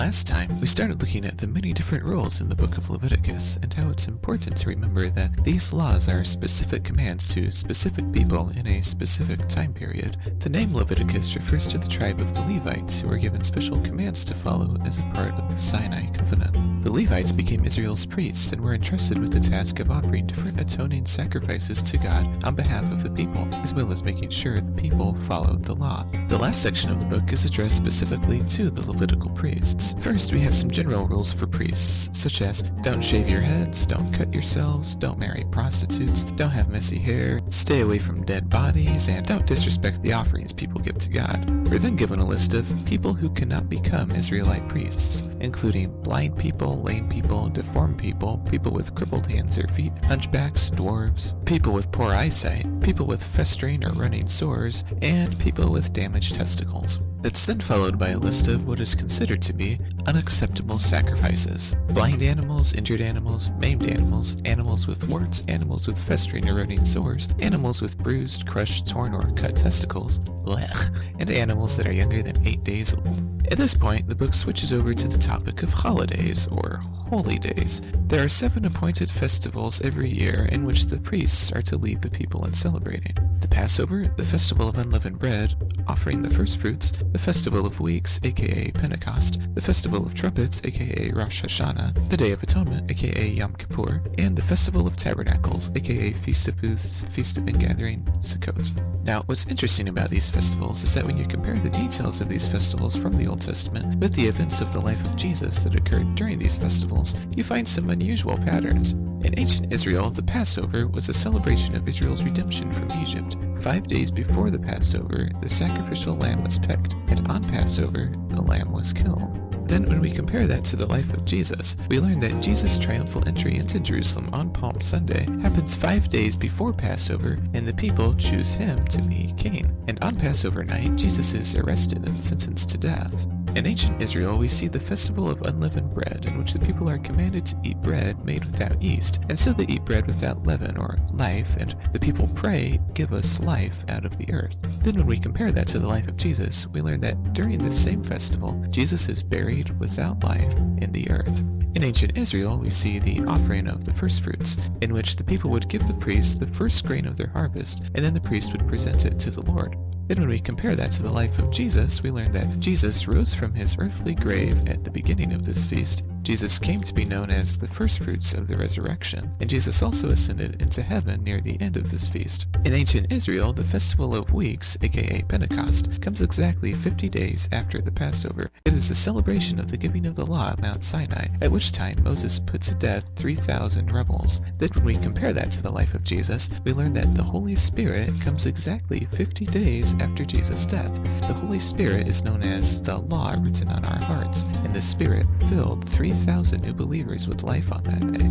Last time, we started looking at the many different rules in the book of Leviticus and how it's important to remember that these laws are specific commands to specific people in a specific time period. The name Leviticus refers to the tribe of the Levites, who were given special commands to follow as a part of the Sinai covenant. The Levites became Israel's priests and were entrusted with the task of offering different atoning sacrifices to God on behalf of the people, as well as making sure the people followed the law. The last section of the book is addressed specifically to the Levitical priests. First, we have some general rules for priests, such as don't shave your heads, don't cut yourselves, don't marry prostitutes, don't have messy hair, stay away from dead bodies, and don't disrespect the offerings people give to God. We're then given a list of people who cannot become Israelite priests, including blind people, lame people, deformed people, people with crippled hands or feet, hunchbacks, dwarves, people with poor eyesight, people with festering or running sores, and people with damaged testicles. It's then followed by a list of what is considered to be unacceptable sacrifices. Blind animals, injured animals, maimed animals, animals with warts, animals with festering or running sores, animals with bruised, crushed, torn, or cut testicles, blech, and animals that are younger than 8 days old. At this point, the book switches over to the topic of holidays, or holy days. There are 7 appointed festivals every year in which the priests are to lead the people in celebrating. The Passover, the Festival of Unleavened Bread, offering the first fruits, the Festival of Weeks, aka Pentecost, the Festival of Trumpets, aka Rosh Hashanah, the Day of Atonement, aka Yom Kippur, and the Festival of Tabernacles, aka Feast of Booths, Feast of Ingathering, Sukkot. Now, what's interesting about these festivals is that when you compare the details of these festivals from the Old Testament with the events of the life of Jesus that occurred during these festivals, you find some unusual patterns. In ancient Israel, the Passover was a celebration of Israel's redemption from Egypt. 5 days before the Passover, the sacrificial lamb was picked, and on Passover, the lamb was killed. Then when we compare that to the life of Jesus, we learn that Jesus' triumphal entry into Jerusalem on Palm Sunday happens 5 days before Passover, and the people choose him to be king. And on Passover night, Jesus is arrested and sentenced to death. In ancient Israel, we see the Festival of Unleavened Bread, in which the people are commanded to eat bread made without yeast, and so they eat bread without leaven or life, and the people pray, "Give us life out of the earth." Then when we compare that to the life of Jesus, we learn that during this same festival, Jesus is buried without life in the earth. In ancient Israel, we see the offering of the firstfruits, in which the people would give the priest the first grain of their harvest, and then the priest would present it to the Lord. Then when we compare that to the life of Jesus, we learn that Jesus rose from his earthly grave at the beginning of this feast. Jesus came to be known as the firstfruits of the resurrection, and Jesus also ascended into heaven near the end of this feast. In ancient Israel, the Festival of Weeks, aka Pentecost, comes exactly 50 days after the Passover. It is a celebration of the giving of the law at Mount Sinai, at which time Moses put to death 3,000 rebels. Then when we compare that to the life of Jesus, we learn that the Holy Spirit comes exactly 50 days after Jesus' death. The Holy Spirit is known as the law written on our hearts, and the Spirit filled 3,000 new believers with life on that day.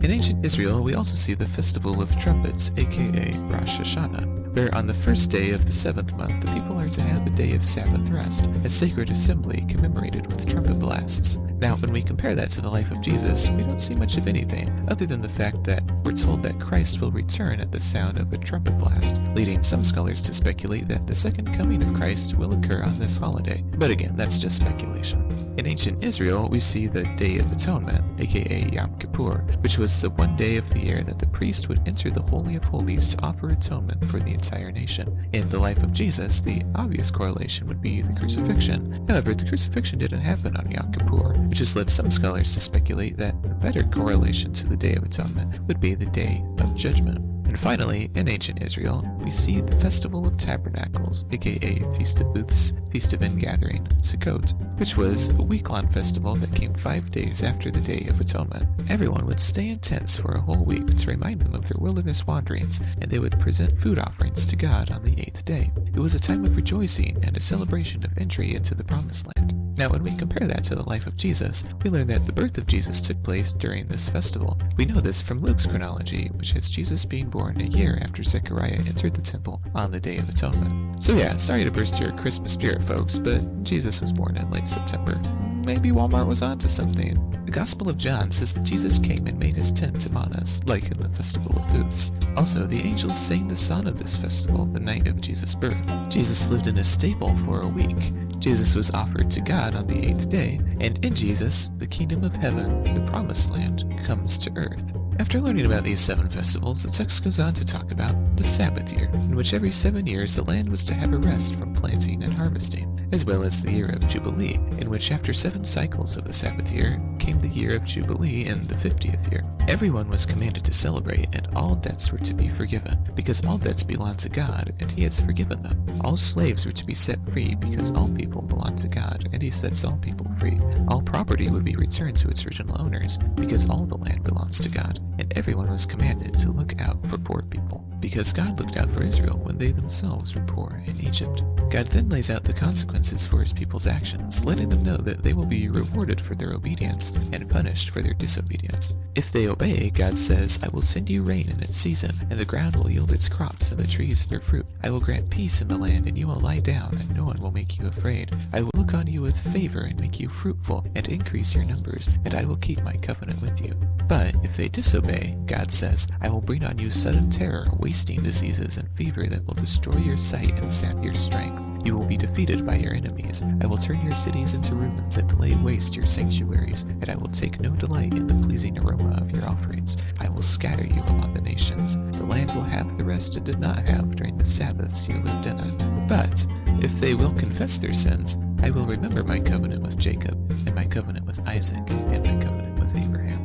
In ancient Israel, we also see the Festival of Trumpets, aka Rosh Hashanah, where on the first day of the 7th month, the people are to have a day of Sabbath rest, a sacred assembly commemorated with trumpet blasts. Now, when we compare that to the life of Jesus, we don't see much of anything, other than the fact that we're told that Christ will return at the sound of a trumpet blast, leading some scholars to speculate that the second coming of Christ will occur on this holiday. But again, that's just speculation. In ancient Israel, we see the Day of Atonement, aka Yom Kippur, which was the one day of the year that the priest would enter the Holy of Holies to offer atonement for the entire nation. In the life of Jesus, the obvious correlation would be the crucifixion. However, the crucifixion didn't happen on Yom Kippur, which has led some scholars to speculate that a better correlation to the Day of Atonement would be the Day of Judgment. And finally, in ancient Israel, we see the Festival of Tabernacles, aka Feast of Booths, Feast of Ingathering, Sukkot, which was a week-long festival that came 5 days after the Day of Atonement. Everyone would stay in tents for a whole week to remind them of their wilderness wanderings, and they would present food offerings to God on the 8th day. It was a time of rejoicing and a celebration of entry into the Promised Land. Now, when we compare that to the life of Jesus, we learn that the birth of Jesus took place during this festival. We know this from Luke's chronology, which has Jesus being born a year after Zechariah entered the temple on the Day of Atonement. So yeah, sorry to burst your Christmas spirit, folks, but Jesus was born in late September. Maybe Walmart was onto something. The Gospel of John says that Jesus came and made his tent among us, like in the Festival of Booths. Also, the angels sang the song of this festival the night of Jesus' birth. Jesus lived in a stable for a week. Jesus was offered to God on the 8th day, and in Jesus, the kingdom of heaven, the promised land, comes to earth. After learning about these 7 festivals, the text goes on to talk about the Sabbath year, in which every 7 years the land was to have a rest from planting and harvesting, as well as the year of Jubilee, in which after 7 cycles of the Sabbath year came the year of Jubilee in the 50th year. Everyone was commanded to celebrate, and all debts were to be forgiven, because all debts belong to God, and he has forgiven them. All slaves were to be set free, because all people belong to God, and he sets all people free. All property would be returned to its original owners, because all the land belongs to God, and everyone was commanded to look out for poor people, because God looked out for Israel when they themselves were poor in Egypt. God then lays out the consequences for his people's actions, letting them know that they will be rewarded for their obedience and punished for their disobedience. If they obey, God says, I will send you rain in its season, and the ground will yield its crops and the trees their fruit. I will grant peace in the land, and you will lie down, and no one will make you afraid. I will look on you with favor and make you fruitful, and increase your numbers, and I will keep my covenant with you. But if they disobey, God says, I will bring on you sudden terror, wasting diseases, and fever that will destroy your sight and sap your strength. You will be defeated by your enemies. I will turn your cities into ruins and lay waste your sanctuaries, and I will take no delight in the pleasing aroma of your offerings. I will scatter you among the nations. The land will have the rest it did not have during the Sabbaths you lived in it. But if they will confess their sins, I will remember my covenant with Jacob, and my covenant with Isaac, and my covenant with Abraham.